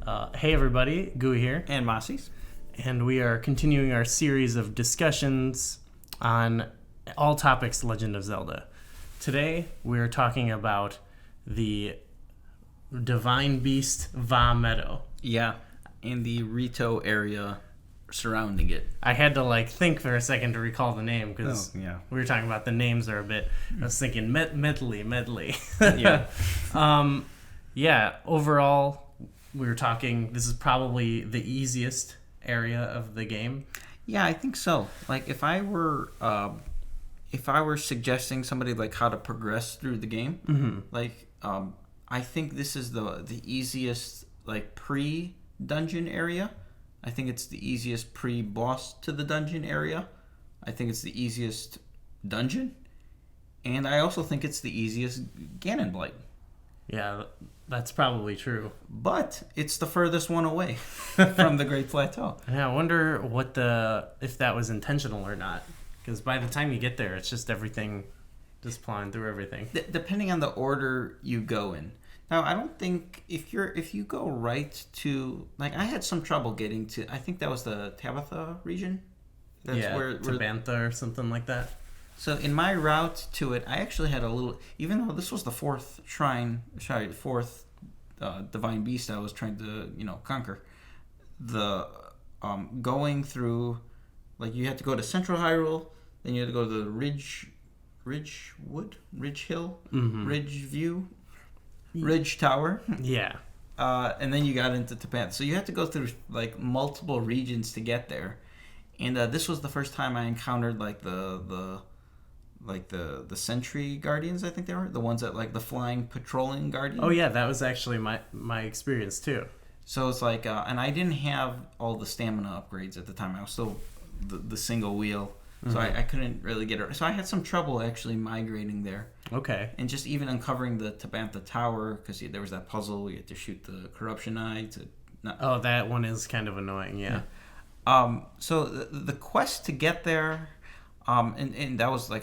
Hey everybody, Gui here, And Masi's. and we are continuing our series of discussions on all topics Legend of Zelda. Today, we are talking about the Divine Beast Va Medoh. Yeah, in the Rito area surrounding it. I had to think for a second to recall the name because yeah. we were talking about the names are a bit. I was thinking medley. Yeah. Yeah. Overall, we were talking. This is probably the easiest area of the game. Yeah, I think so. Like if I were suggesting somebody like how to progress through the game, I think this is the easiest pre-dungeon area. I think it's the easiest pre-boss to the dungeon area. I think it's the easiest dungeon. And I also think it's the easiest Ganon Blight. Yeah, that's probably true. But it's the furthest one away from the Great Plateau. Yeah, I wonder if that was intentional or not. Because by the time you get there, it's just everything, just plowing through everything. Depending on the order you go in. Now, I don't think if you go right to I had some trouble getting to. I think that was the Tabitha region. That's where Tabantha or something like that. So in my route to it, I actually had a little. Even though this was the fourth divine beast I was trying to conquer, the going through you had to go to Central Hyrule, then you had to go to the Ridge Hill, Ridge View. Ridge Tower. Yeah. And then you got into Tabantha. So you had to go through multiple regions to get there. And this was the first time I encountered the sentry guardians, I think they were. The ones that the flying patrolling guardians. Oh yeah, that was actually my experience too. So it's and I didn't have all the stamina upgrades at the time. I was still the single wheel. So I couldn't really get it. So I had some trouble actually migrating there. Okay. And just even uncovering the Tabantha Tower, because there was that puzzle. You had to shoot the Corruption Eye to... Oh, that one is kind of annoying, yeah. So the quest to get there, and that was I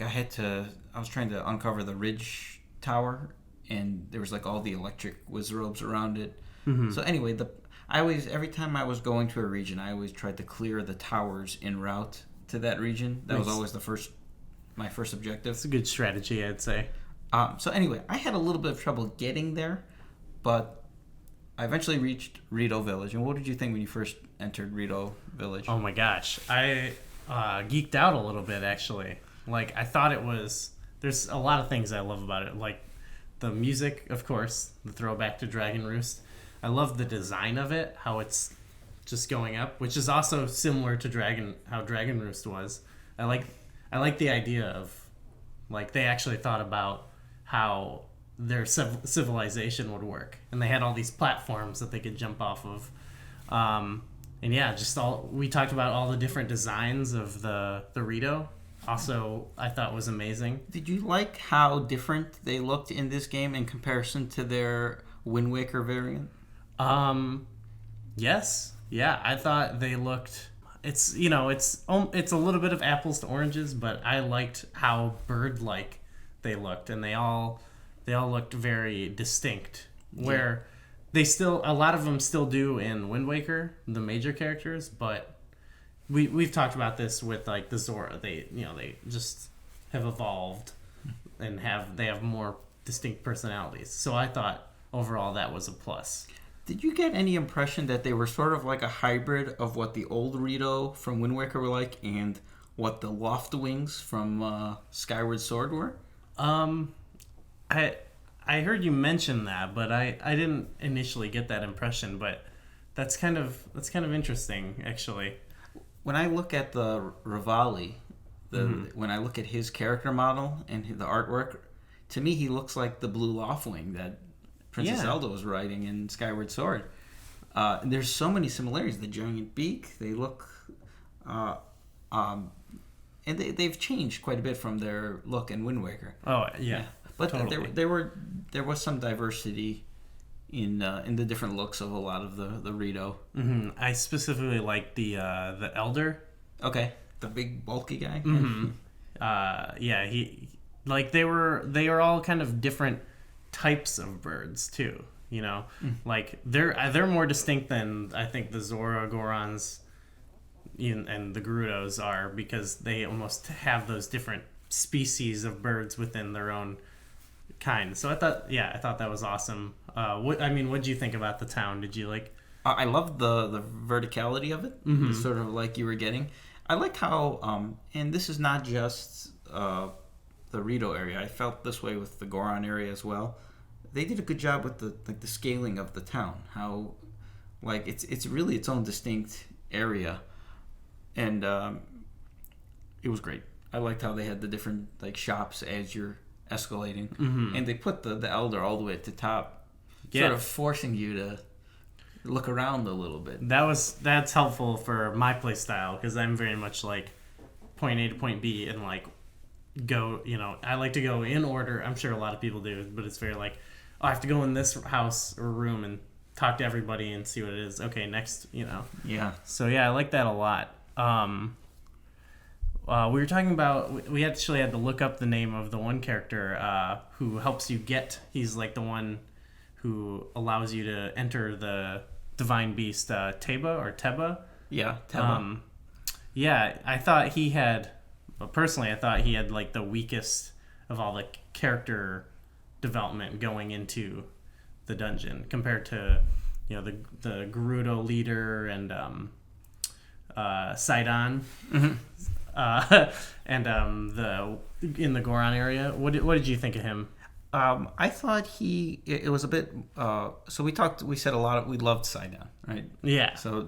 was trying to uncover the Ridge Tower, and there was all the electric whiz robes around it. Mm-hmm. So anyway, every time I was going to a region, I always tried to clear the towers en route to that region. That was always my first objective. It's a good strategy, I'd say. So anyway, I had a little bit of trouble getting there, but I eventually reached Rito Village. And what did you think when you first entered Rito Village? Oh my gosh, I geeked out a little bit actually. I thought it was. There's a lot of things I love about it, the music, of course, the throwback to Dragon Roost. I love the design of it, how it's just going up, which is also similar to how Dragon Roost was. I like the idea of they actually thought about how their civilization would work, and they had all these platforms that they could jump off of. And yeah, we talked about all the different designs of the Rito. Also, I thought was amazing. Did you like how different they looked in this game in comparison to their Wind Waker variant? Yes. Yeah, I thought they looked. It's a little bit of apples to oranges, but I liked how bird-like they looked, and they all looked very distinct. Where they still, a lot of them still do in Wind Waker, the major characters, but we've talked about this with the Zora. They just have evolved and they have more distinct personalities. So I thought overall that was a plus. Did you get any impression that they were sort of like a hybrid of what the old Rito from Wind Waker were like and what the Loftwings from Skyward Sword were? I heard you mention that, but I didn't initially get that impression. But that's kind of interesting, actually. When I look at the Rivali, when I look at his character model and the artwork, to me he looks like the blue Loftwing that Princess Zelda was riding in Skyward Sword. And there's so many similarities. The giant beak, they look... and they've changed quite a bit from their look in Wind Waker. Oh, yeah. But totally. there was some diversity in the different looks of a lot of the Rito. Mm-hmm. I specifically like the Elder. Okay. The big, bulky guy? Mm-hmm. They were all kind of different types of birds too. You know, like they're more distinct than I think the Zora Gorons and the Gerudos are, because they almost have those different species of birds within their own kind. So I thought that was awesome. What did you think about the town? Did you like? I love the verticality of it, sort of like you were getting. I like how, and this is not just the Rito area. I felt this way with the Goron area as well. They did a good job with the scaling of the town. How, like, it's really its own distinct area, and it was great. I liked how they had the different like shops as you're escalating, and they put the Elder all the way at the top, sort of forcing you to look around a little bit. That's helpful for my play style, because I'm very much like point A to point B and like go. I like to go in order. I'm sure a lot of people do, but it's very like, oh, I have to go in this house or room and talk to everybody and see what it is. Okay, next. Yeah. So yeah, I like that a lot. We were talking about, we actually had to look up the name of the one character who helps you get. He's like the one who allows you to enter the divine beast, Teba. Yeah, Teba. I thought he had, personally, I thought he had like the weakest of all the character development going into the dungeon compared to, the Gerudo leader and Sidon. And in the Goron area. What did you think of him? I thought it was a bit. So we said a lot of, we loved Sidon, right? Yeah. So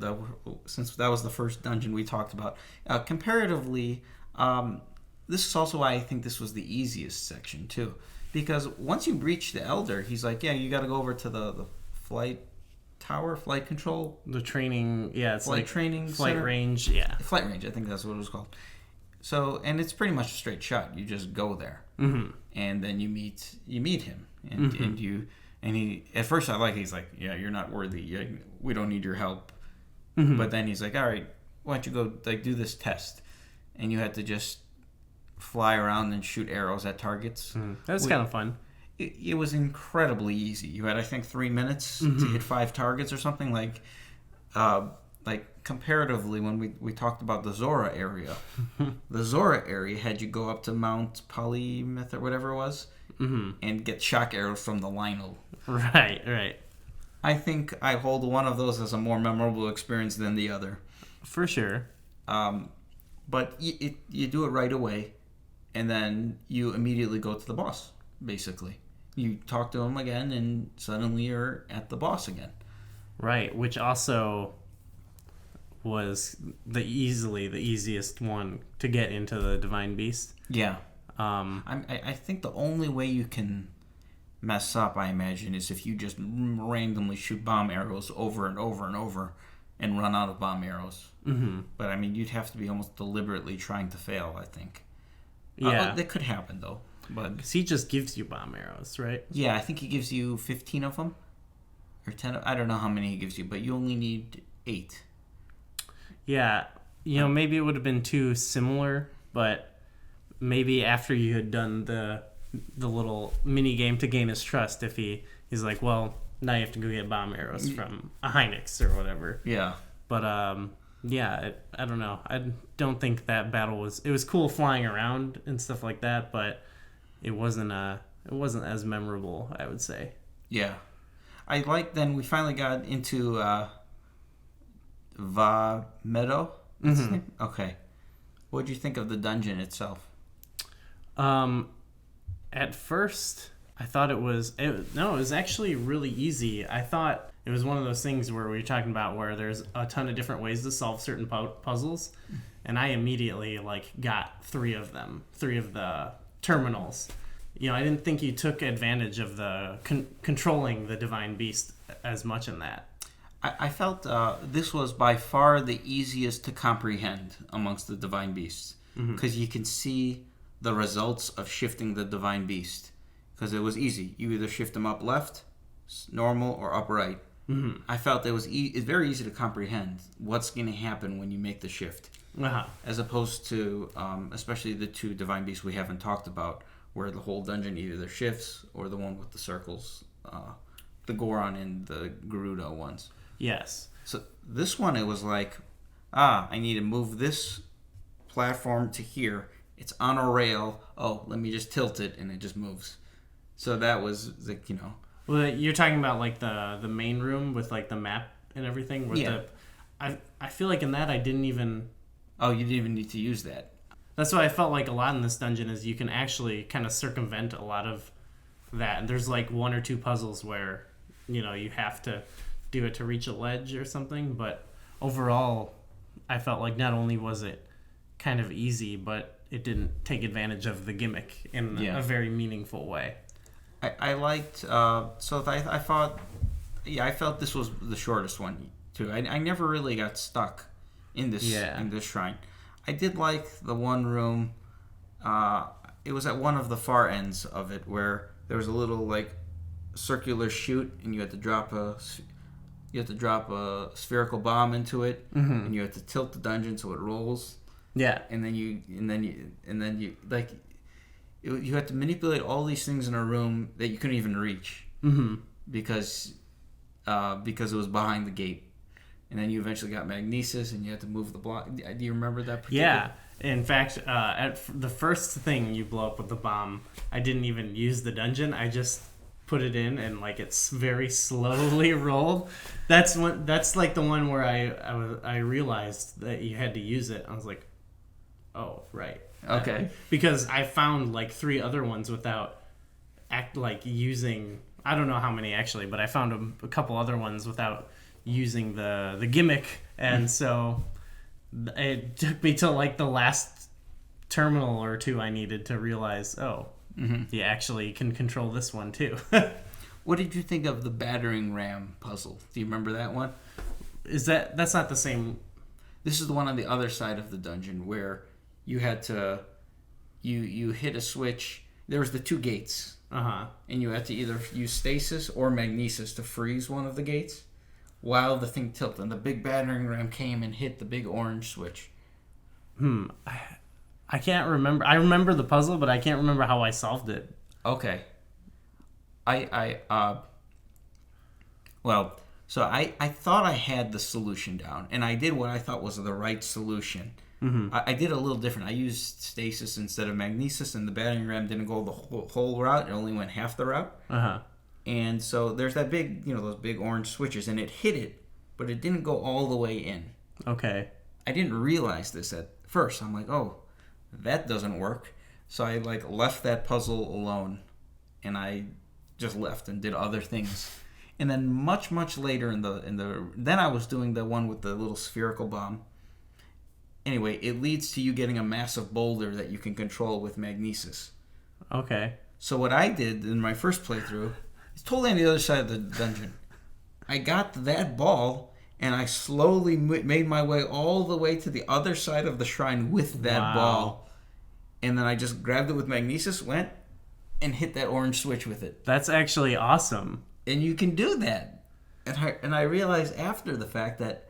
since that was the first dungeon we talked about, comparatively, this is also why I think this was the easiest section too, because once you breach the Elder, he's like, yeah, you got to go over to the flight tower, flight control, the training, it's flight like training, flight center? range, yeah, flight range. I think that's what it was called. So, and it's pretty much a straight shot. You just go there, and then you meet him, and he. At first, he's like, yeah, you're not worthy. We don't need your help. But then he's like, all right, why don't you go like do this test? And you had to just fly around and shoot arrows at targets. That was kind of fun. It was incredibly easy. You had, I think, 3 minutes to hit 5 targets or something. Like comparatively, when we talked about the Zora area, the Zora area had you go up to Mount Polymyth or whatever it was, and get shock arrows from the Lionel. Right. I think I hold one of those as a more memorable experience than the other. For sure. But you do it right away, and then you immediately go to the boss, basically. You talk to him again, and suddenly you're at the boss again. Right, which also was the easiest one to get into the Divine Beast. Yeah. I think the only way you can mess up, I imagine, is if you just randomly shoot bomb arrows over and over and over and run out of bomb arrows. But, I mean, you'd have to be almost deliberately trying to fail, I think. Yeah. That could happen, though. But he just gives you bomb arrows, right? Yeah, I think he gives you 15 of them. Or 10. I don't know how many he gives you, but you only need 8. Yeah. Maybe it would have been too similar, but maybe after you had done the little mini game to gain his trust, if he's like, well, now you have to go get bomb arrows from a Hynix or whatever. Yeah. But I don't know. I don't think that battle was. It was cool flying around and stuff like that, but it wasn't as memorable, I would say. Yeah. Then we finally got into Medoh. That's his name? Okay. What did you think of the dungeon itself? At first, I thought it was actually really easy. I thought it was one of those things where we were talking about where there's a ton of different ways to solve certain puzzles, and I immediately got 3 of them, 3 of the terminals. I didn't think you took advantage of the controlling the Divine Beast as much in that. I felt this was by far the easiest to comprehend amongst the Divine Beasts, because you can see the results of shifting the Divine Beast, because it was easy. You either shift them up left, normal, or up right. I felt it was it's very easy to comprehend what's going to happen when you make the shift, as opposed to especially the 2 Divine Beasts we haven't talked about, where the whole dungeon either shifts or the one with the circles the Goron and the Gerudo ones. Yes. So this one, it was like, I need to move this platform to here. It's on a rail. Oh, let me just tilt it, and it just moves. So that was like, Well, you're talking about like the main room with like the map and everything. I feel like in that I didn't even. Oh, you didn't even need to use that. That's what I felt like a lot in this dungeon is you can actually kind of circumvent a lot of that. And there's like one or two puzzles where you have to do it to reach a ledge or something. But overall, I felt like not only was it kind of easy, but it didn't take advantage of the gimmick in a very meaningful way. I liked, I thought, I felt this was the shortest one too. I never really got stuck in this shrine. I did like the one room, it was at one of the far ends of it where there was a little like circular chute and you had to drop a spherical bomb into it, and you had to tilt the dungeon so it rolls. Yeah, and then you like you had to manipulate all these things in a room that you couldn't even reach because it was behind the gate. And then you eventually got magnesis, and you had to move the block. Do you remember that particular? Yeah. In fact, at the first thing you blow up with the bomb, I didn't even use the dungeon. I just put it in, and like it's very slowly rolled. That's like the one where I realized that you had to use it. I was like, oh right, okay, because I found like 3 other ones without using. I don't know how many actually, but I found a couple other ones without using the gimmick, and so it took me to like the last terminal or 2 I needed to realize, you actually can control this one too. What did you think of the battering ram puzzle? Do you remember that one? That's not the same? This is the one on the other side of the dungeon where you had to you hit a switch. There was the 2 gates, and you had to either use stasis or magnesis to freeze one of the gates while the thing tilted, and the big battering ram came and hit the big orange switch. I can't remember. I remember the puzzle, but I can't remember how I solved it. Okay. I thought I had the solution down, and I did what I thought was the right solution. I did a little different. I used stasis instead of magnesis, and the battering ram didn't go the whole route. It only went half the route. And so there's that big, those big orange switches, and it hit it, but it didn't go all the way in. Okay. I didn't realize this at first. I'm like, oh, that doesn't work. So I left that puzzle alone, and I just left and did other things. And then much later then I was doing the one with the little spherical bomb. Anyway, it leads to you getting a massive boulder that you can control with magnesis. Okay. So what I did in my first playthrough, it's totally on the other side of the dungeon. I got that ball, and I slowly made my way all the way to the other side of the shrine with that ball. And then I just grabbed it with magnesis, went, and hit that orange switch with it. That's actually awesome. And you can do that. And I realized after the fact that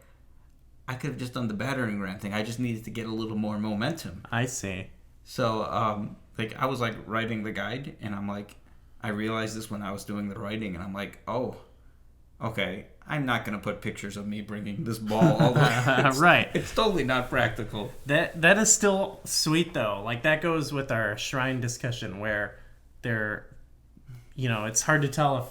I could have just done the battering ram thing. I just needed to get a little more momentum. I see. So, I was writing the guide, and I'm like, I realized this when I was doing the writing, and I'm like, oh, okay, I'm not going to put pictures of me bringing this ball all the way. Right. It's totally not practical. That is still sweet, though. Like, that goes with our shrine discussion where they're, it's hard to tell if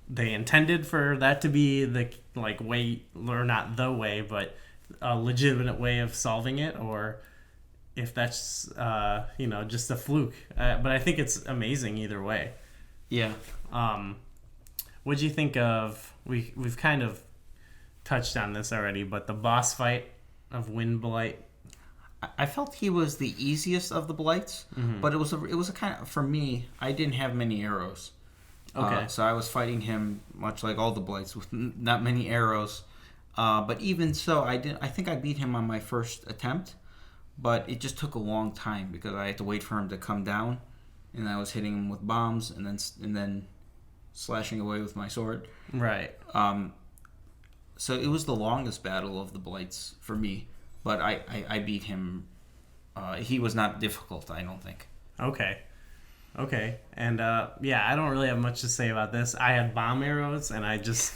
they intended for that to be the, way, or not the way, but a legitimate way of solving it, or if that's, just a fluke. But I think it's amazing either way. Yeah. What'd you think of? We've kind of touched on this already, but the boss fight of Wind Blight. I felt he was the easiest of the blights, but it was a kind of, for me, I didn't have many arrows. Okay. So I was fighting him much like all the blights with not many arrows. But even so, I think I beat him on my first attempt, but it just took a long time because I had to wait for him to come down, and I was hitting him with bombs and then slashing away with my sword. Right. So it was the longest battle of the blights for me, but I beat him. He was not difficult, I don't think. Okay. Okay. And I don't really have much to say about this. I had bomb arrows, and I just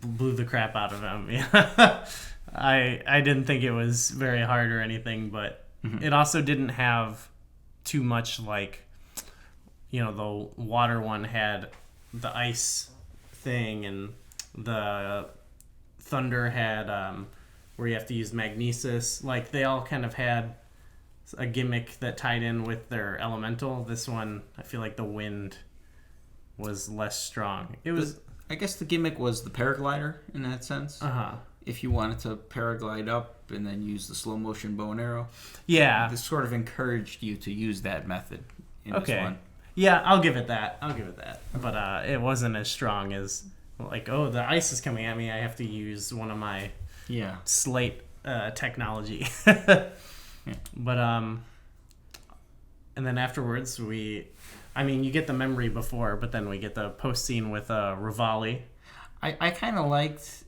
blew the crap out of him. Yeah. I didn't think it was very hard or anything, but it also didn't have too much, like, the water one had the ice thing, and the thunder had where you have to use magnesis. Like, they all kind of had a gimmick that tied in with their elemental. This one, I feel like the wind was less strong. It was... I guess the gimmick was the paraglider in that sense. If you wanted to paraglide up and then use the slow motion bow and arrow. Yeah. This sort of encouraged you to use that method in this one. Yeah, I'll give it that. But it wasn't as strong as, like, oh, the ice is coming at me. I have to use one of my slate technology. But, and then afterwards you get the memory before, but then we get the post scene with Rivali. I kind of liked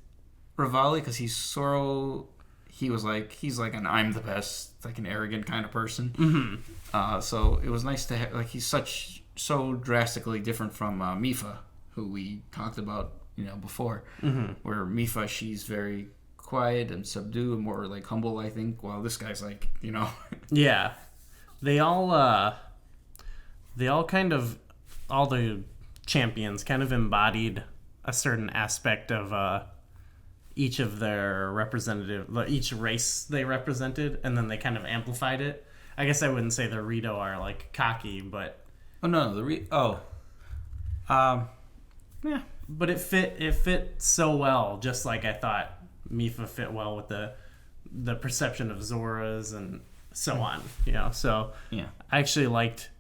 Rivali because he's like an I'm the best, like an arrogant kind of person. So it was nice to have, like, he's so drastically different from Mipha, who we talked about, before. Where Mipha, she's very quiet and subdued and more like humble, I think, while this guy's like, Yeah. They all kind of, all the champions kind of embodied a certain aspect of each of their each race they represented, and then they kind of amplified it. I guess I wouldn't say the Rito are, like, cocky, but... Yeah. But it fit so well, just like I thought Mipha fit well with the perception of Zora's and so on, so yeah. I actually liked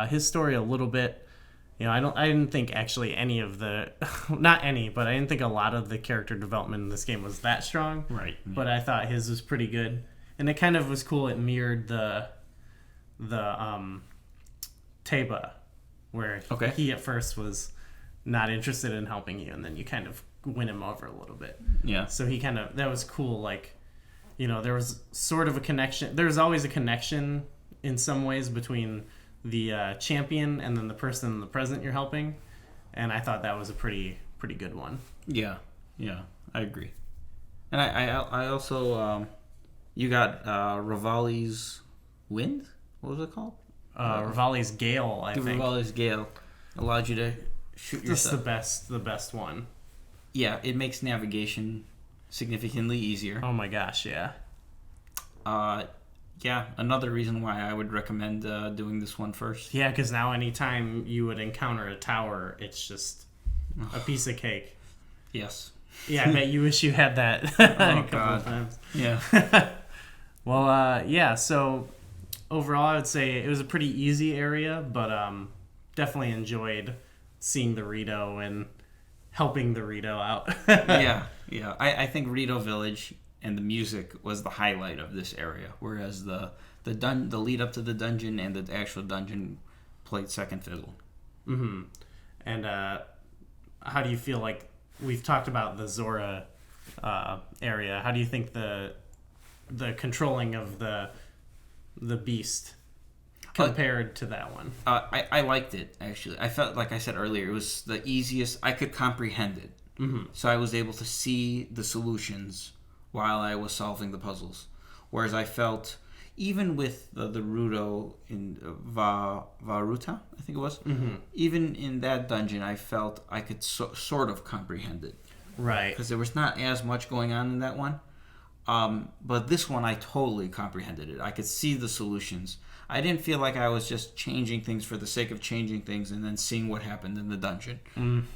his story a little bit. I didn't think actually any of the not any, but I didn't think a lot of the character development in this game was that strong. Right. But I thought his was pretty good, and it kind of was cool. It mirrored the Teba, where he at first was not interested in helping you, and then you kind of win him over a little bit. Yeah. So he kind of, that was cool. Like, there was sort of a connection. There's always a connection in some ways between the champion and then the person in the present you're helping, and I thought that was a pretty good one. Yeah, I agree. And I also you got Rivali's Wind. What was it called? Rivali's Gale. I think Rivali's Gale allowed you to shoot yourself. That's the best one. Yeah, it makes navigation significantly easier. Oh my gosh, yeah. Yeah, another reason why I would recommend doing this one first. Yeah, because now anytime you would encounter a tower, it's just a piece of cake. Yes. Yeah, I bet you wish you had that a couple of times. Yeah. Well, so overall I would say it was a pretty easy area, but definitely enjoyed seeing the Rito and helping the Rito out. Yeah. I think Rito Village and the music was the highlight of this area, whereas the lead up to the dungeon and the actual dungeon played second fiddle. Mm-hmm. And how do you feel, like, we've talked about the Zora area? How do you think the controlling of the beast compared to that one? I liked it, actually. I felt, like I said earlier, it was the easiest. I could comprehend it. Mm-hmm. So I was able to see the solutions while I was solving the puzzles. Whereas I felt, even with the Rudo in Varuta, I think it was, even in that dungeon, I felt I could sort of comprehend it. Right. Because there was not as much going on in that one. But this one, I totally comprehended it. I could see the solutions. I didn't feel like I was just changing things for the sake of changing things and then seeing what happened in the dungeon.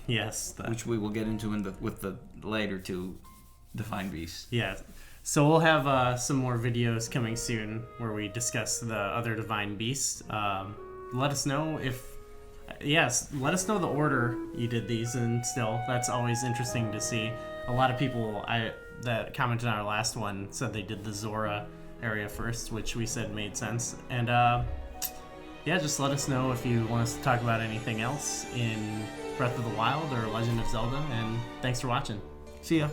Yes. Which we will get into with the later two Divine Beasts. Yeah. So we'll have some more videos coming soon where we discuss the other Divine Beasts. Let us know let us know the order you did these in still. That's always interesting to see. A lot of people that commented on our last one said they did the Zora area first, which we said made sense. And just let us know if you want us to talk about anything else in Breath of the Wild or Legend of Zelda. And thanks for watching. See ya.